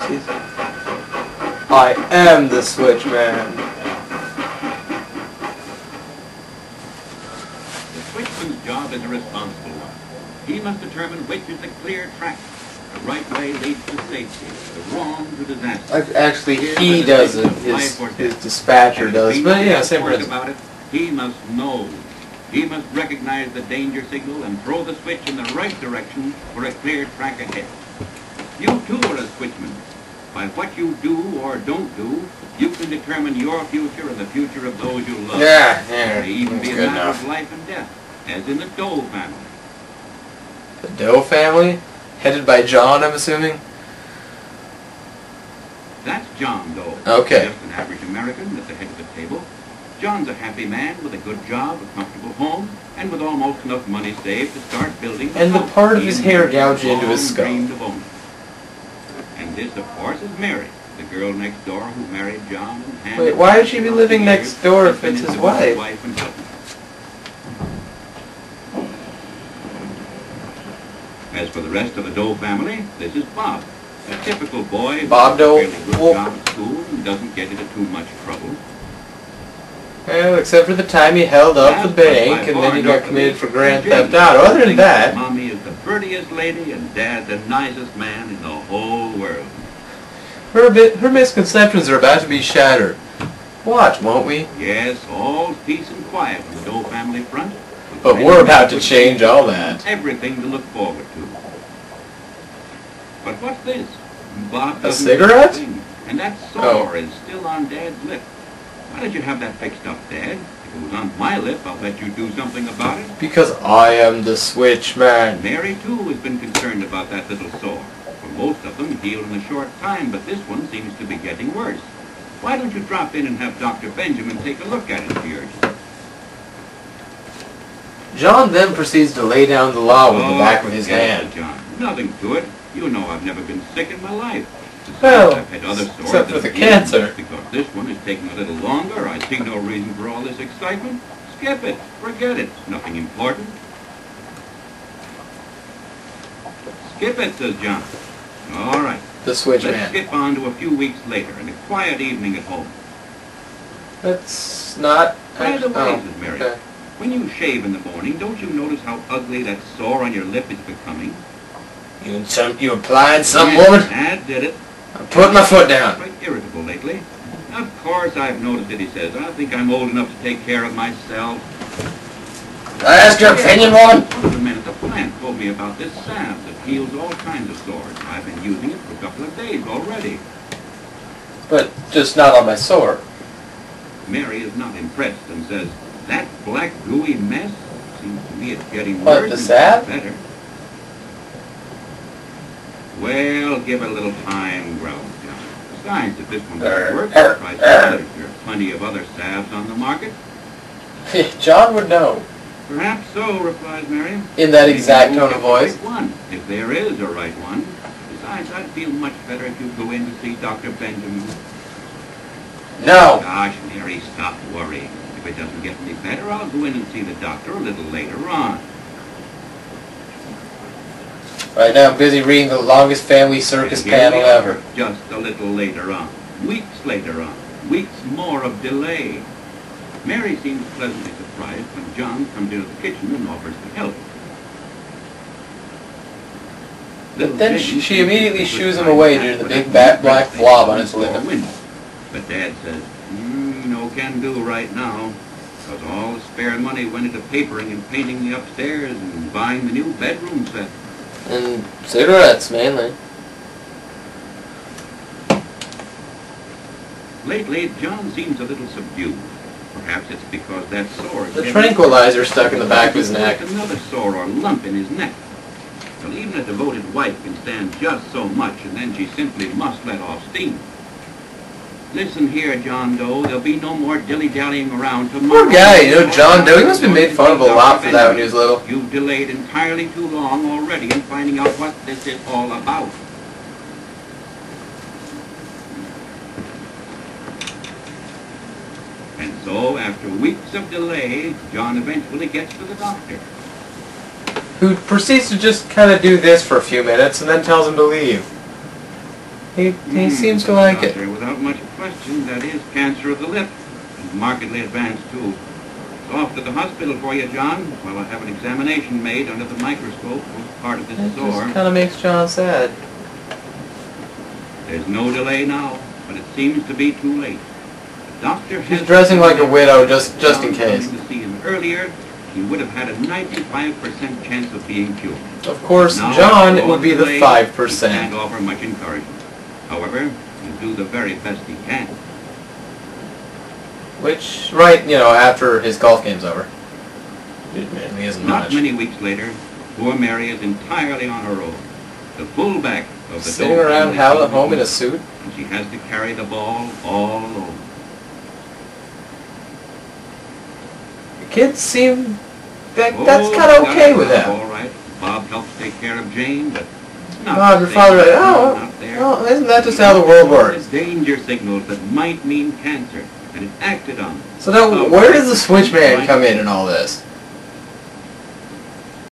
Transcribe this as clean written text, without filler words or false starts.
He's... I am the switchman. The switchman's job is a responsible one. He must determine which is the clear track. The right way leads to safety, the wrong to disaster. Actually, he does it. His dispatcher does. But yeah, same principle. About it, he must know. He must recognize the danger signal and throw the switch in the right direction for a clear track ahead. You too are a switchman. By what you do or don't do, you can determine your future and the future of those you love. Yeah, It may even be a good matter enough. of life and death, as in the Doe family. The Doe family? Headed by John, I'm assuming? That's John Doe. Okay. Just an average American at the head of the table. John's a happy man with a good job, a comfortable home, and with almost enough money saved to start building And the house part of his he hair long gouged into his skull. dreamed of owning. And this, of course, is Mary, the girl next door who married John. And Wait, why would she be living next door if it's his wife? And husband. As for the rest of the Doe family, this is Bob, a typical boy Bob Doe. with a fairly good job at school and doesn't get into too much trouble. Well, except for the time he held up the bank and then he got committed for grand theft auto. Other than that... Mommy is the prettiest lady and Dad the nicest man in the whole world. Her misconceptions are about to be shattered. Watch, won't we? Yes, all peace and quiet on the Doe family front. But we're about to change all that. Everything to look forward to. But what's this? Bob A doesn't cigarette? do a thing, and that sore is still on Dad's lip. Why did you have that fixed up, Dad? If it was on my lip, I'll let you do something about it. Because I am the switchman. Mary, too, has been concerned about that little sore. For most of them, healed in a short time, but this one seems to be getting worse. Why don't you drop in and have Dr. Benjamin take a look at it, she urges. John then proceeds to lay down the law with the back of his forget it, hand. John. Nothing to it. You know I've never been sick in my life. Besides, Well, I've had other sores except that for the have healed. cancer. Because this one is taking a little longer, I see no reason for all this excitement. Skip it. Forget it. It's nothing important. Skip it, says John. All right. The Let's switchman. skip on to a few weeks later and a quiet evening at home. That's not... By the way, oh, says Mary, okay. when you shave in the morning, don't you notice how ugly that sore on your lip is becoming? You applied some Yes, woman? Dad did it. I'm putting my foot down. Quite irritable lately. Of course I've noticed it, he says. I think I'm old enough to take care of myself. Did I ask your opinion, woman? One of the men at the plant told me about this salve that heals all kinds of sores. I've been using it for a couple of days already. But just not on my sore. Mary is not impressed and says, that black gooey mess? Seems to me it's getting What, worse the instead of salve? better. Well, give it a little time, growls John. Besides, if this one doesn't work, try some others. There are plenty of other salves on the market. John would know. Perhaps so, replies Mary. In that Maybe exact you tone won't of get the voice. right one, if there is a right one. Besides, I'd feel much better if you'd go in to see Dr. Benjamin. No. Gosh, Mary, stop worrying. If it doesn't get any better, I'll go in and see the doctor a little later on. Right now I'm busy reading the longest family circus And here panel we are, ever. Just a little later on. Weeks later on. Weeks more of delay. Mary seems pleasantly surprised when John comes into the kitchen and offers to help. But then she immediately shoos him away due to the big black blob on his lip. But Dad says, no can do right now. Because all the spare money went into papering and painting the upstairs and buying the new bedroom set. And cigarettes, mainly. Lately, John seems a little subdued. Perhaps it's because that sore is The getting tranquilizer stuck in the back of his neck. Another sore or lump in his neck. Well, even a devoted wife can stand just so much, and then she simply must let off steam. Listen here, John Doe. There'll be no more dilly-dallying around tomorrow. Poor guy, you know, John Doe. He must have been made fun of a lot for that when he was little. You've delayed entirely too long already in finding out what this is all about. And so, after weeks of delay, John eventually gets to the doctor. Who proceeds to just kind of do this for a few minutes and then tells him to leave. He seems to like it. Without much question, that is cancer of the lip. And markedly advanced, too. So off to the hospital for you, John, while I have an examination made under the microscope of part of this It sore. just kind of makes John sad. There's no delay now, but it seems to be too late. The doctor has... He's dressing like a widow just in case. To see him earlier, he would have had a 95% chance of being cured. Of course, now, John would be the He 5%. can't offer much encouragement. However, he'll do the very best he can. Which, right, you know, after his golf game's over. He isn't Not much. many weeks later, poor Mary is entirely on her own. The fullback of the Sitting around at home in a suit? And she has to carry the ball all alone. The kids seem... that's kind of okay with that. All right. Bob helps take care of Jane, but... Your father... well, isn't that just how the world works? Danger signals that might mean cancer, and it acted on. So now, where does the switchman come in all this?